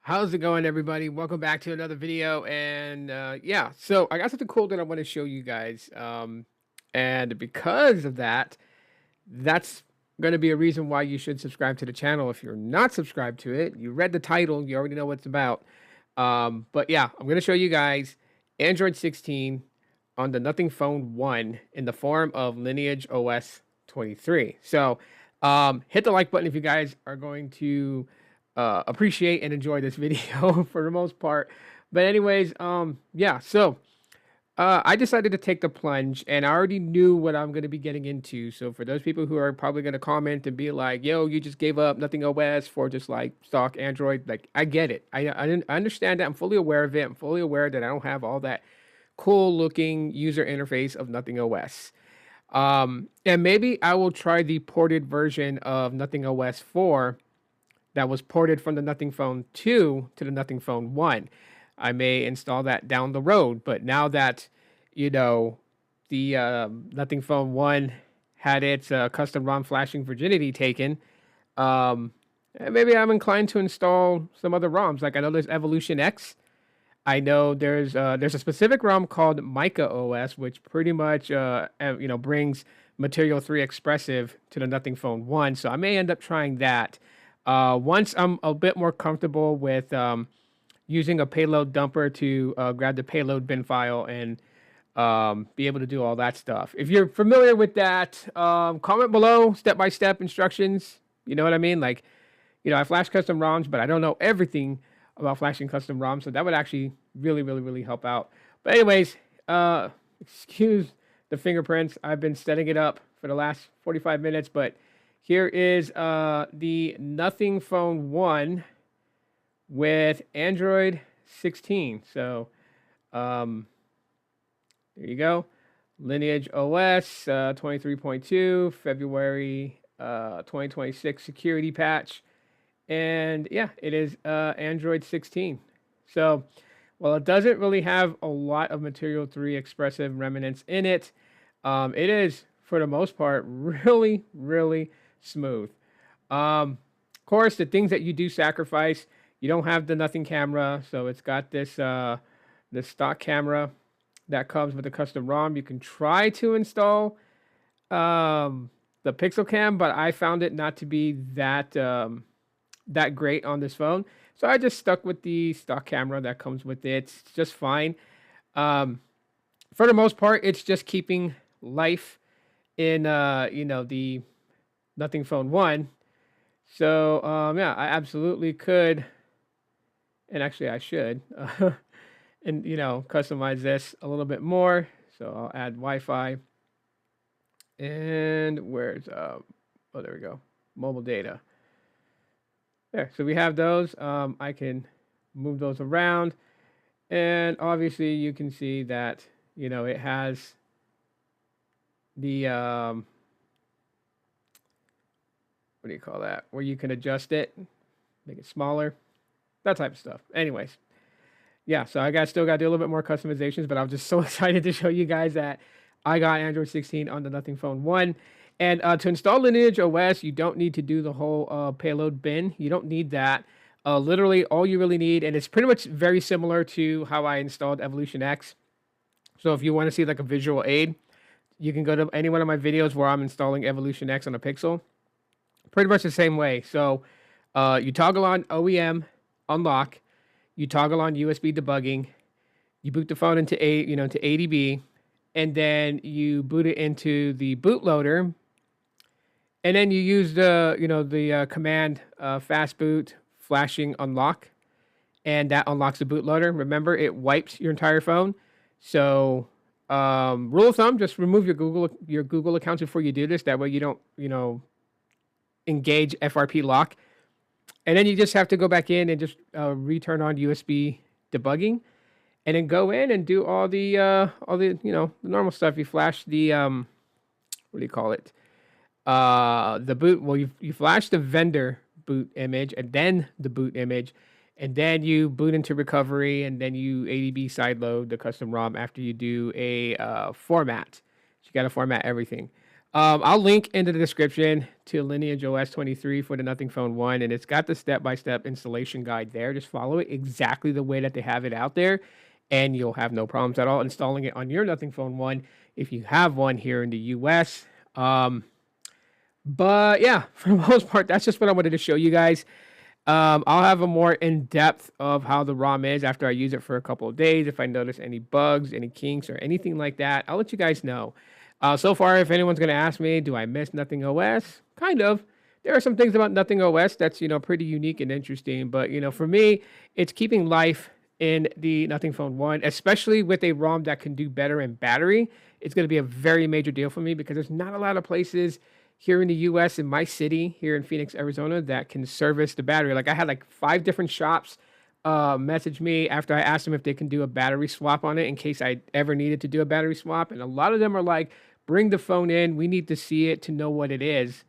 How's it going, everybody? Welcome back to another video. And yeah, so I got something cool that I want to show you guys. And because of that, that's going to be a reason why you should subscribe to the channel. If you're not subscribed to it, you read the title, you already know what it's about. But yeah, I'm going to show you guys Android 16 on the Nothing Phone 1 in the form of Lineage OS 23. So hit the like button if you guys are going to appreciate and enjoy this video for the most part. But anyways, yeah, so I decided to take the plunge and I already knew what I'm going to be getting into. So for those people who are probably going to comment and be like, yo, you just gave up Nothing OS for just like stock Android, like I get it. I understand that. I'm fully aware of it. I'm fully aware that I don't have all that cool looking user interface of Nothing OS. And maybe I will try the ported version of Nothing OS 4 that was ported from the Nothing Phone 2 to the Nothing Phone 1. I may install that down the road, but now that, you know, the Nothing Phone 1 had its custom ROM flashing virginity taken, um, maybe I'm inclined to install some other ROMs. Like I know there's Evolution X. I know there's a specific ROM called Mica OS, which pretty much brings Material 3 Expressive to the Nothing Phone 1. So I may end up trying that. Once I'm a bit more comfortable with using a payload dumper to grab the payload bin file and be able to do all that stuff. If you're familiar with that, comment below step-by-step instructions. You know what I mean? Like, I flash custom ROMs, but I don't know everything about flashing custom ROMs, so that would actually really help out. But anyways, excuse the fingerprints. I've been setting it up for the last 45 minutes, but here is the Nothing Phone 1 with Android 16. So there you go. Lineage OS 23.2, February 2026 security patch. And yeah, it is Android 16. So, well, it doesn't really have a lot of Material 3 expressive remnants in it. It is, for the most part, really smooth. Of course, the things that you do sacrifice, you don't have the Nothing camera, so it's got this this stock camera that comes with a custom ROM. You can try to install the Pixel Cam, but I found it not to be that that great on this phone. So I just stuck with the stock camera that comes with it. It's just fine. For the most part, it's just keeping life in the Nothing Phone 1. So yeah, I absolutely could, and actually I should, and customize this a little bit more. So I'll add Wi-Fi, and where's oh, there we go, mobile data. There, so we have those. I can move those around, and obviously you can see that it has the what do you call that? Where you can adjust it, make it smaller, that type of stuff. Anyways, yeah, so still got to do a little bit more customizations, but I'm just so excited to show you guys that I got Android 16 on the Nothing Phone 1. And to install Lineage OS, you don't need to do the whole payload bin. You don't need that. Literally, all you really need, and it's pretty much very similar to how I installed Evolution X. So if you want to see like a visual aid, you can go to any one of my videos where I'm installing Evolution X on a Pixel. Pretty much the same way. So you toggle on OEM unlock, you toggle on USB debugging, you boot the phone into to ADB, and then you boot it into the bootloader, and then you use the command fast boot flashing unlock, and that unlocks the bootloader. Remember, it wipes your entire phone. So rule of thumb, just remove your Google accounts before you do this. That way you don't engage FRP lock. And then you just have to go back in and just return on USB debugging, and then go in and do all the the normal stuff. You flash the what do you call it? The boot. Well, you flash the vendor boot image, and then the boot image, and then you boot into recovery, and then you ADB sideload the custom ROM after you do a format. So you got to format everything. I'll link into the description to LineageOS 23 for the Nothing Phone 1, and it's got the step-by-step installation guide there. Just follow it exactly the way that they have it out there, and you'll have no problems at all installing it on your Nothing Phone 1 if you have one here in the US. But yeah, for the most part, that's just what I wanted to show you guys. I'll have a more in-depth of how the ROM is after I use it for a couple of days. If I notice any bugs, any kinks, or anything like that, I'll let you guys know. So far, if anyone's going to ask me, do I miss Nothing OS? Kind of. There are some things about Nothing OS that's, pretty unique and interesting. But, for me, it's keeping life in the Nothing Phone 1, especially with a ROM that can do better in battery. It's going to be a very major deal for me because there's not a lot of places here in the US, in my city, here in Phoenix, Arizona, that can service the battery. Like I had like 5 different shops message me after I asked them if they can do a battery swap on it in case I ever needed to do a battery swap. And a lot of them are like, bring the phone in. We need to see it to know what it is.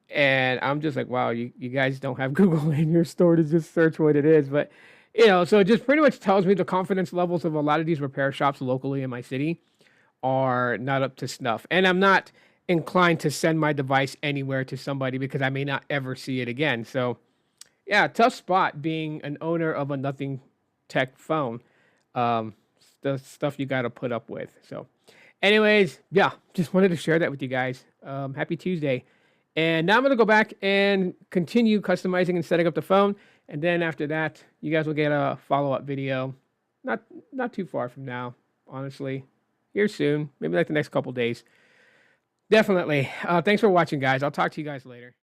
And I'm just like, wow, you guys don't have Google in your store to just search what it is. But, so it just pretty much tells me the confidence levels of a lot of these repair shops locally in my city are not up to snuff. And I'm not inclined to send my device anywhere to somebody because I may not ever see it again. So, yeah, tough spot being an owner of a Nothing Tech phone. The stuff you got to put up with. So, anyways, yeah, just wanted to share that with you guys. Happy Tuesday. And now I'm going to go back and continue customizing and setting up the phone. And then after that, you guys will get a follow-up video. Not too far from now, honestly. Here soon, maybe like the next couple days. Definitely. Thanks for watching, guys. I'll talk to you guys later.